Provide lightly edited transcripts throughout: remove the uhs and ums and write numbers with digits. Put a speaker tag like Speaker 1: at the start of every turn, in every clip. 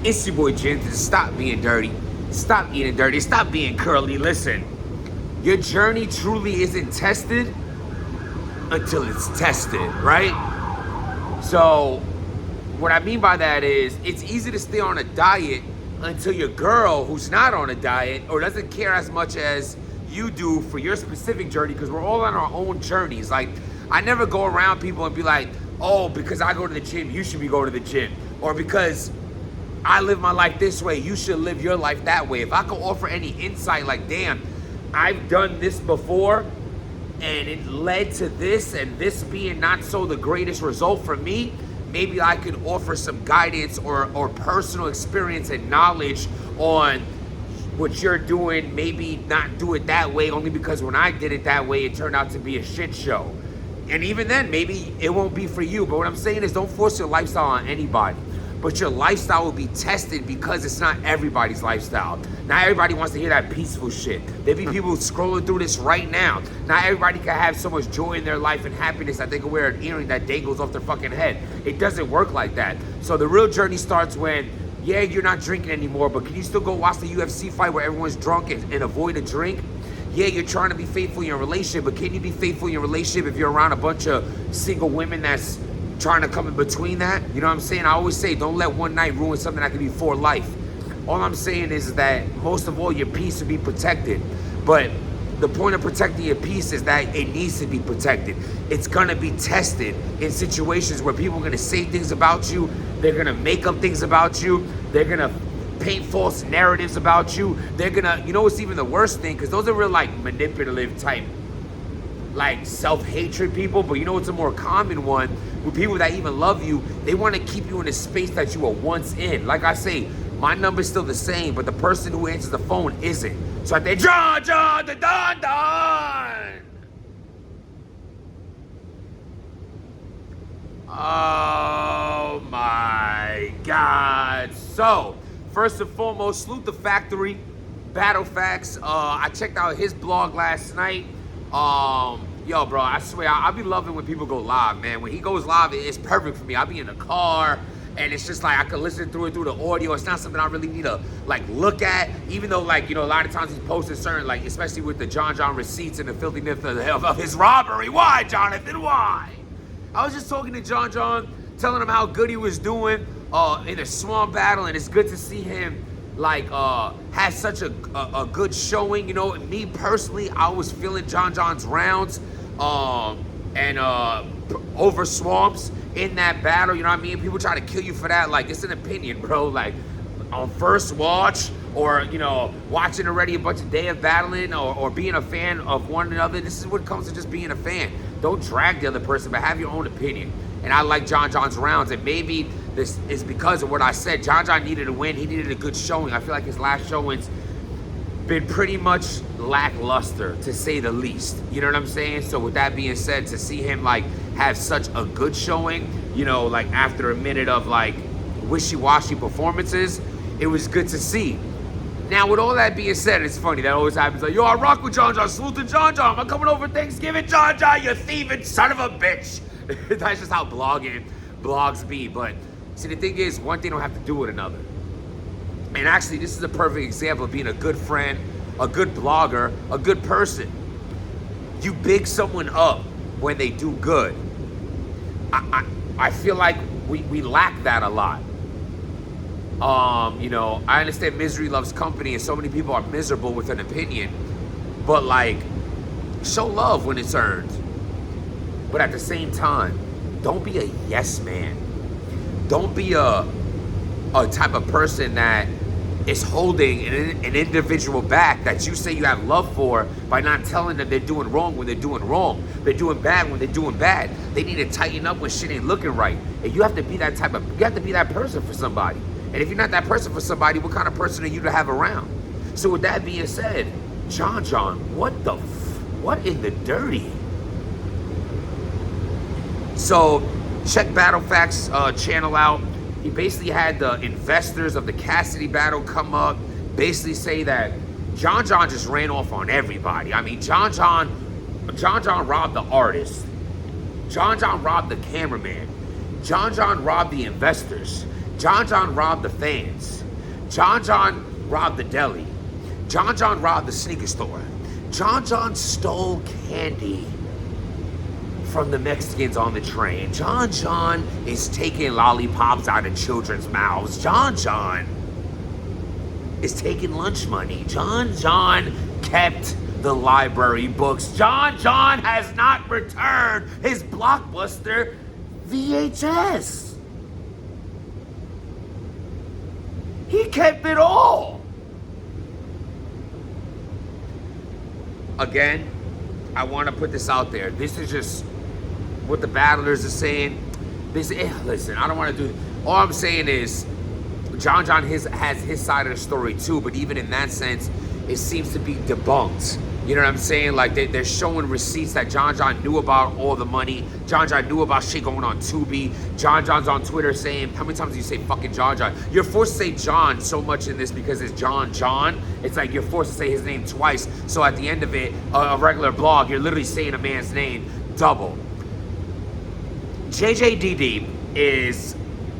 Speaker 1: It's your boy Jensen. Stop being dirty. Stop eating dirty. Stop being curly. Listen, your journey truly isn't tested until it's tested, right? So, what I mean by that is, it's easy to stay on a diet until your girl who's not on a diet or doesn't care as much as you do for your specific journey, because we're all on our own journeys. Like, I never go around people and be like, oh, because I go to the gym, you should be going to the gym. Or because I live my life this way, you should live your life that way. If I could offer any insight, like, damn, I've done this before and it led to this, and this being not so the greatest result for me, maybe I could offer some guidance or personal experience and knowledge on what you're doing. Maybe not do it that way, only because when I did it that way, it turned out to be a shit show. And even then, maybe it won't be for you. But what I'm saying is, don't force your lifestyle on anybody. But your lifestyle will be tested, because it's not everybody's lifestyle. Not everybody wants to hear that peaceful shit. There be people scrolling through this right now. Not everybody can have so much joy in their life and happiness that they can wear an earring that dangles off their fucking head. It doesn't work like that. So the real journey starts when, yeah, you're not drinking anymore, but can you still go watch the UFC fight where everyone's drunk and avoid a drink? Yeah, you're trying to be faithful in your relationship, but can you be faithful in your relationship if you're around a bunch of single women that's trying to come in between that? You know what I'm saying? I always say, don't let one night ruin something that can be for life. All I'm saying is that most of all, your peace will be protected. But the point of protecting your peace is that it needs to be protected. It's gonna be tested in situations where people are gonna say things about you, they're gonna make up things about you, they're gonna paint false narratives about you, they're gonna, you know what's even the worst thing? Because those are real like manipulative type, like self-hatred people. But you know what's a more common one? With people that even love you, they want to keep you in a space that you were once in. Like I say, my number's still the same, but the person who answers the phone isn't. So I say, Johnjohn, the Don Don. Oh my God. So, first and foremost, salute the Factory, Battle Facts. I checked out his blog last night. Yo, bro, I swear, I be loving when people go live, man. When he goes live, it's perfect for me. I'll be in the car, and it's just like I can listen through it through the audio. It's not something I really need to, like, look at. Even though, like, you know, a lot of times he's posting certain, like, especially with the Johnjohn receipts and the filthiness of his robbery. Why, Jonathan? Why? I was just talking to Johnjohn, telling him how good he was doing in a swamp battle, and it's good to see him like had such a good showing. You know, me personally, I was feeling Johnjohn's rounds and over swamps in that battle. You know what I mean? People try to kill you for that. Like, it's an opinion, bro. Like, on first watch, or, you know, watching already a bunch of day of battling, or being a fan of one another. This is what comes to just being a fan. Don't drag the other person, but have your own opinion. And I like Johnjohn's rounds, and maybe this is because of what I said. Johnjohn needed a win. He needed a good showing. I feel like his last showing's been pretty much lackluster, to say the least. You know what I'm saying? So with that being said, to see him like have such a good showing, you know, like after a minute of like wishy-washy performances, it was good to see. Now, with all that being said, it's funny, that always happens. Like, yo, I rock with Johnjohn, salute to Johnjohn. I'm coming over Thanksgiving, Johnjohn, you thieving son of a bitch. That's just how blogs be. But see, the thing is, one thing don't have to do with another. And actually, this is a perfect example of being a good friend, a good blogger, a good person. You big someone up when they do good. I feel like we lack that a lot. You know, I understand misery loves company, and so many people are miserable with an opinion, but like, show love when it's earned. But at the same time, don't be a yes man. Don't be a type of person that is holding an individual back that you say you have love for by not telling them they're doing wrong when they're doing wrong. They're doing bad when they're doing bad. They need to tighten up when shit ain't looking right. And you have to be that person for somebody. And if you're not that person for somebody, what kind of person are you to have around? So with that being said, Johnjohn, what in the dirty? So check Battle Facts channel out. He basically had the investors of the Cassidy battle come up, basically say that Johnjohn just ran off on everybody. I mean, Johnjohn robbed the artist. Johnjohn robbed the cameraman. Johnjohn robbed the investors. Johnjohn robbed the fans. Johnjohn robbed the deli. Johnjohn robbed the sneaker store. Johnjohn stole candy from the Mexicans on the train. Johnjohn is taking lollipops out of children's mouths. Johnjohn is taking lunch money. Johnjohn kept the library books. Johnjohn has not returned his Blockbuster VHS. He kept it all. Again, I want to put this out there. This is just what the battlers are saying. Listen, I don't want to do. All I'm saying is, Johnjohn has his side of the story too. But even in that sense, it seems to be debunked. You know what I'm saying? Like they're showing receipts that Johnjohn knew about all the money. Johnjohn knew about shit going on Tubi. Johnjohn's on Twitter saying, how many times do you say fucking Johnjohn? You're forced to say John so much in this because it's Johnjohn. It's like you're forced to say his name twice. So at the end of it, a regular blog, you're literally saying a man's name double. JJDD is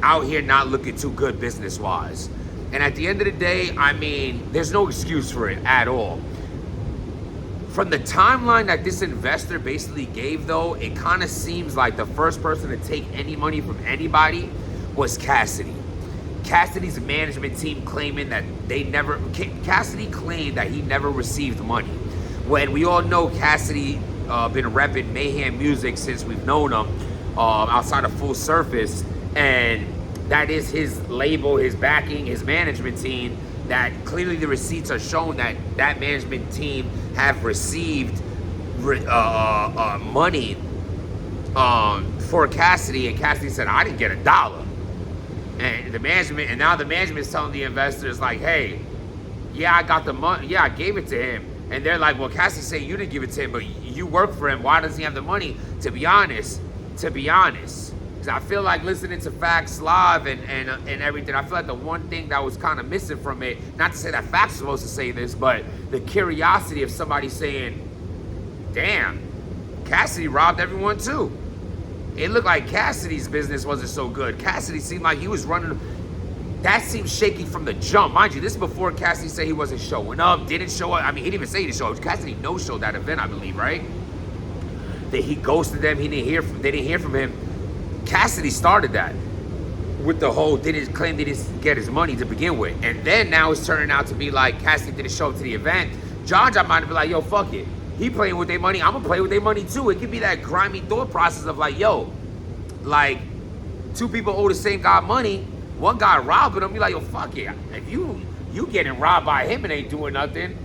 Speaker 1: out here not looking too good business-wise. And at the end of the day, I mean, there's no excuse for it at all. From the timeline that this investor basically gave, though, it kind of seems like the first person to take any money from anybody was Cassidy. Cassidy's management team claiming that Cassidy claimed that he never received money. When we all know Cassidy been repping Mayhem Music since we've known him outside of Full Surface, and that is his label, his backing, his management team, that clearly the receipts are showing that that management team have received money for Cassidy, and Cassidy said, I didn't get $1. And now the management is telling the investors like, hey, yeah, I got the money, yeah, I gave it to him. And they're like, well, Cassidy said you didn't give it to him, but you work for him, why does he have the money? To be honest, because I feel like listening to Facts Live and everything, I feel like the one thing that was kind of missing from it, not to say that Facts is supposed to say this, but the curiosity of somebody saying, damn, Cassidy robbed everyone too. It looked like Cassidy's business wasn't so good. Cassidy seemed like he was running. That seemed shaky from the jump. Mind you, this is before Cassidy said he wasn't showing up, didn't show up. I mean, he didn't even say he didn't show up. Cassidy no-showed that event, I believe, right? That he ghosted them, they didn't hear from him. Cassidy started that with the whole claim they didn't get his money to begin with. And then now it's turning out to be like Cassidy didn't show up to the event. Johnjohn might have been like, yo, fuck it. He playing with their money, I'm gonna play with their money too. It could be that grimy thought process of like, yo, like two people owe the same guy money. One guy robbing him, be like, yo, fuck it. If you getting robbed by him and ain't doing nothing,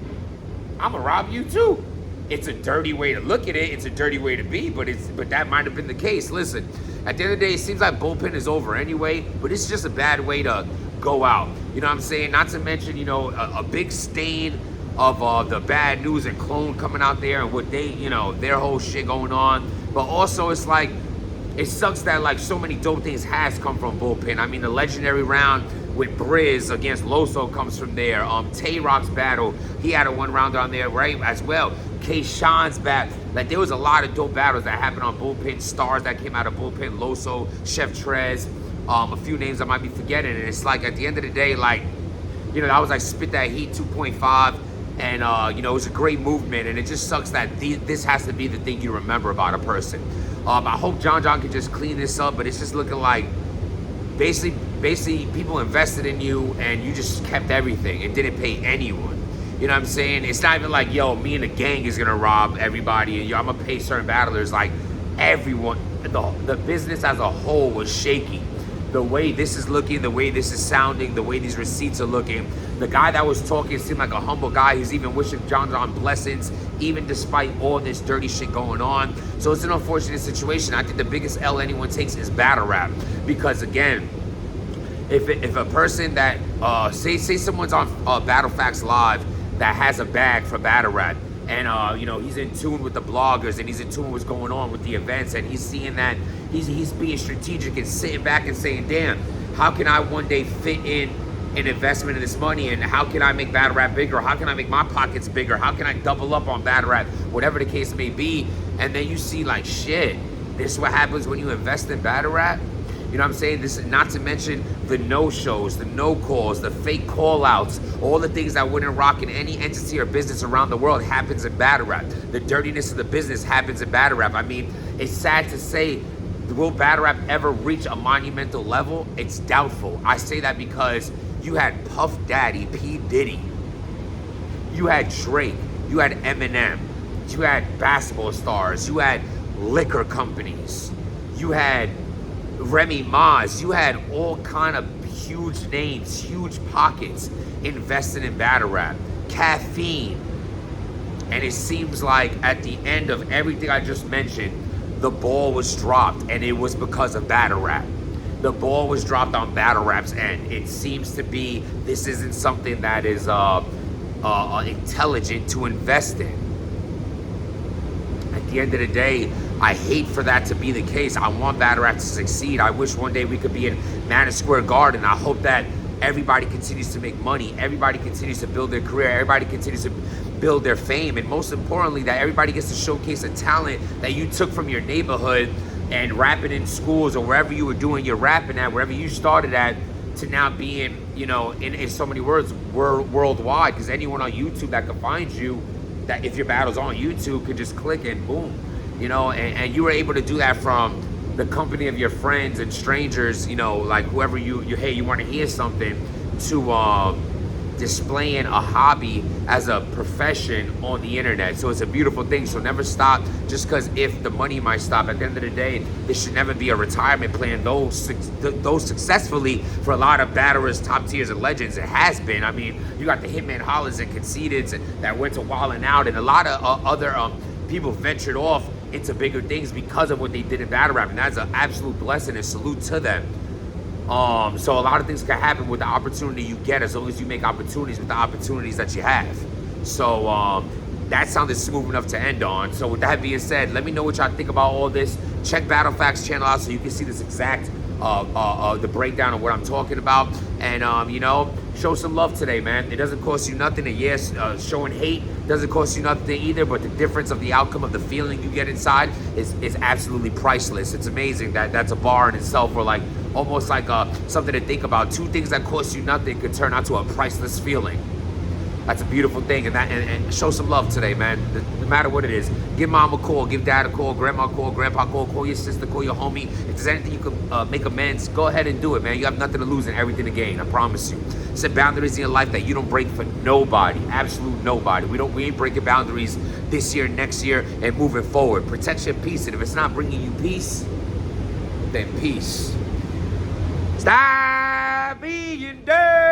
Speaker 1: I'm gonna rob you too. It's a dirty way to look at it. It's a dirty way to be, but that might have been the case. Listen, at the end of the day, it seems like Bullpen is over anyway, but it's just a bad way to go out. You know what I'm saying? Not to mention, you know, a big stain of the bad news and Clone coming out there and what they, you know, their whole shit going on. But also, it's like, it sucks that like so many dope things has come from Bullpen. I mean, the legendary round with Briz against Loso comes from there. Tay-Rock's battle, he had a one round on there, right, as well. K-Sean's battle. Like, there was a lot of dope battles that happened on Bullpen. Stars that came out of Bullpen, Loso, Chef Trez, a few names I might be forgetting. And it's like, at the end of the day, like, you know, that was like Spit That Heat 2.5. And, you know, it was a great movement. And it just sucks that this has to be the thing you remember about a person. I hope Johnjohn can just clean this up, but it's just looking like basically people invested in you and you just kept everything and didn't pay anyone. You know what I'm saying? It's not even like, yo, me and the gang is gonna rob everybody and yo, I'm gonna pay certain battlers. Like, everyone, the business as a whole was shaky. The way this is looking, the way this is sounding, the way these receipts are looking. The guy that was talking seemed like a humble guy. He's even wishing Johnjohn blessings, even despite all this dirty shit going on. So it's an unfortunate situation. I think the biggest L anyone takes is battle rap. Because again, if a person that, say someone's on Battle Facts Live that has a bag for battle rap, and you know, he's in tune with the bloggers and he's in tune with what's going on with the events, and he's seeing that he's being strategic and sitting back and saying, damn, how can I one day fit in an investment in this money, and how can I make battle rap bigger? How can I make my pockets bigger? How can I double up on battle rap? Whatever the case may be. And then you see like, shit, this is what happens when you invest in battle rap. You know what I'm saying? This is not to mention the no-shows, the no-calls, the fake call-outs, all the things that wouldn't rock in any entity or business around the world happens in battle rap. The dirtiness of the business happens in battle rap. I mean, it's sad to say, will battle rap ever reach a monumental level? It's doubtful. I say that because you had Puff Daddy, P. Diddy, you had Drake, you had Eminem, you had basketball stars, you had liquor companies, you had Remy Ma's, you had all kind of huge names, huge pockets invested in battle rap. Caffeine. And it seems like at the end of everything I just mentioned, the ball was dropped, and it was because of battle rap. The ball was dropped on battle rap's end. It seems to be this isn't something that is intelligent to invest in. At the end of the day, I hate for that to be the case. I want battle rap to succeed. I wish one day we could be in Madison Square Garden. I hope that everybody continues to make money. Everybody continues to build their career. Everybody continues to build their fame. And most importantly, that everybody gets to showcase a talent that you took from your neighborhood and rapping in schools or wherever you were doing your rapping at, wherever you started at, to now being, you know, in so many words, worldwide. Because anyone on YouTube that can find you, that if your battle's on YouTube, could just click and boom. You know, and you were able to do that from the company of your friends and strangers, you know, like whoever hey, you want to hear something, to displaying a hobby as a profession on the internet. So it's a beautiful thing. So never stop just because if the money might stop. At the end of the day, this should never be a retirement plan. Those successfully for a lot of battlers, top tiers, and legends, it has been. I mean, you got the Hitman Hollers and Concededs that went to Wild 'N Out, and a lot of other people ventured off into bigger things because of what they did in battle rap, and that's an absolute blessing and salute to them. So a lot of things can happen with the opportunity you get, as long as you make opportunities with the opportunities that you have. So that sounded smooth enough to end on. So with that being said, let me know what y'all think about all this. Check Battle Facts channel out so you can see this exact the breakdown of what I'm talking about. And you know, show some love today, man. It doesn't cost you nothing. And yes, showing hate doesn't cost you nothing either, but the difference of the outcome of the feeling you get inside is absolutely priceless. It's amazing that that's a bar in itself, or like almost like something to think about. Two things that cost you nothing could turn out to a priceless feeling. That's a beautiful thing, and show some love today, man. No matter what it is, give mom a call, give dad a call, grandma a call, grandpa a call your sister, call your homie. If there's anything you can make amends, go ahead and do it, man. You have nothing to lose and everything to gain. I promise you. Set boundaries in your life that you don't break for nobody, absolute nobody. We ain't breaking boundaries this year, next year, and moving forward. Protect your peace, and if it's not bringing you peace, then peace. Stop being dirty.